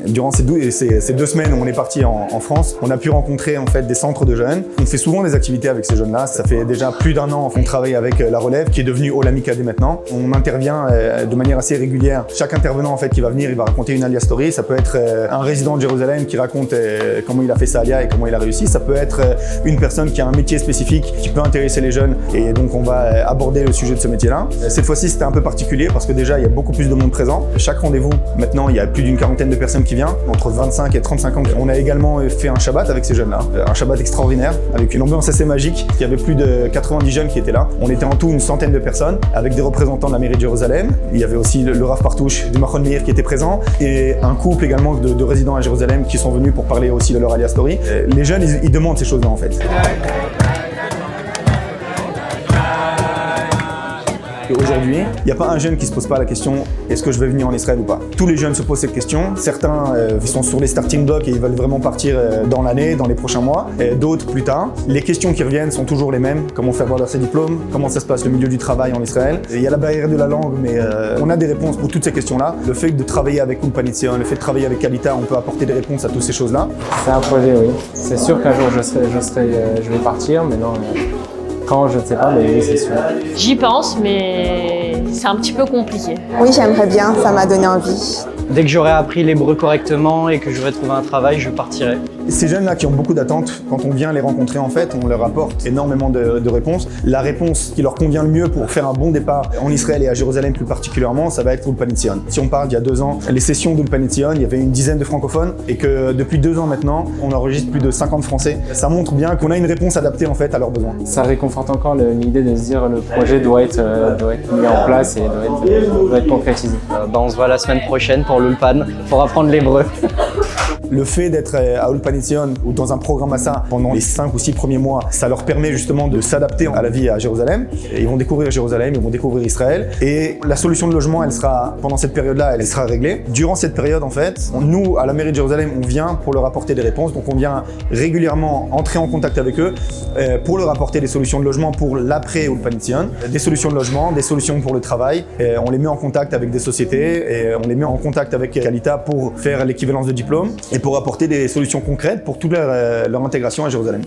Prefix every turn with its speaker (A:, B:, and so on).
A: Durant ces 2 semaines où on est parti en France, on a pu rencontrer en fait des centres de jeunes. On fait souvent des activités avec ces jeunes-là. Ça fait déjà plus d'1 an qu'on travaille avec la relève qui est devenue Olam Ikadé maintenant. On intervient de manière assez régulière. Chaque intervenant en fait qui va venir, il va raconter une Alia Story. Ça peut être un résident de Jérusalem qui raconte comment il a fait sa Alia et comment il a réussi. Ça peut être une personne qui a un métier spécifique qui peut intéresser les jeunes et donc on va aborder le sujet de ce métier-là. Cette fois-ci, c'était un peu particulier parce que déjà, il y a beaucoup plus de monde présent. Chaque rendez-vous, maintenant, il y a plus d'une quarantaine de personnes qui viennent, entre 25 et 35 ans. On a également fait un Shabbat avec ces jeunes-là, un Shabbat extraordinaire, avec une ambiance assez magique. Il y avait plus de 90 jeunes qui étaient là. On était en tout une centaine de personnes, avec des représentants de la mairie de Jérusalem. Il y avait aussi le Rav Partouche du Machon Meir qui était présent, et un couple également de résidents à Jérusalem qui sont venus pour parler aussi de leur Alia Story. Les jeunes, ils demandent ces choses-là en fait. Aujourd'hui, il n'y a pas un jeune qui se pose pas la question « est-ce que je vais venir en Israël ou pas ?» Tous les jeunes se posent cette question. Certains sont sur les starting blocks et ils veulent vraiment partir dans l'année, dans les prochains mois. D'autres plus tard. Les questions qui reviennent sont toujours les mêmes. Comment faire valoir ses diplômes? Comment ça se passe le milieu du travail en Israël? Il y a la barrière de la langue, mais on a des réponses pour toutes ces questions-là. Le fait de travailler avec Ulpan Etzion, le fait de travailler avec Kalita, on peut apporter des réponses à toutes ces choses-là.
B: C'est un projet, oui. C'est sûr qu'un jour je vais partir, mais non. Quand, je ne sais pas, mais oui, c'est sûr.
C: J'y pense, mais c'est un petit peu compliqué.
D: Oui, j'aimerais bien, ça m'a donné envie.
E: Dès que j'aurai appris l'hébreu correctement et que j'aurai trouvé un travail, je partirai.
A: Ces jeunes-là qui ont beaucoup d'attentes, quand on vient les rencontrer en fait, on leur apporte énormément de réponses. La réponse qui leur convient le mieux pour faire un bon départ en Israël et à Jérusalem plus particulièrement, ça va être Ulpan Etzion. Si on parle d'il y a 2 ans, les sessions d'Ulpan Etzion, il y avait une dizaine de francophones et que depuis 2 ans maintenant, on enregistre plus de 50 Français. Ça montre bien qu'on a une réponse adaptée en fait à leurs besoins.
B: Ça réconforte encore l'idée de se dire le projet doit être mis en place et doit être concrétisé.
E: On se voit la semaine prochaine pour l'Ulpan, pour apprendre l'hébreu.
A: Le fait d'être à Ulpan Etzion ou dans un programme à ça pendant les 5 ou 6 premiers mois, ça leur permet justement de s'adapter à la vie à Jérusalem. Et ils vont découvrir Jérusalem, ils vont découvrir Israël. Et la solution de logement, elle sera, pendant cette période-là, elle sera réglée. Durant cette période, en fait, nous, à la mairie de Jérusalem, on vient pour leur apporter des réponses. Donc on vient régulièrement entrer en contact avec eux pour leur apporter des solutions de logement pour l'après Ulpan Etzion. Des solutions de logement, des solutions pour le travail. Et on les met en contact avec des sociétés et on les met en contact avec Kalita pour faire l'équivalence de diplôme et pour apporter des solutions concrètes pour toute leur intégration à Jérusalem.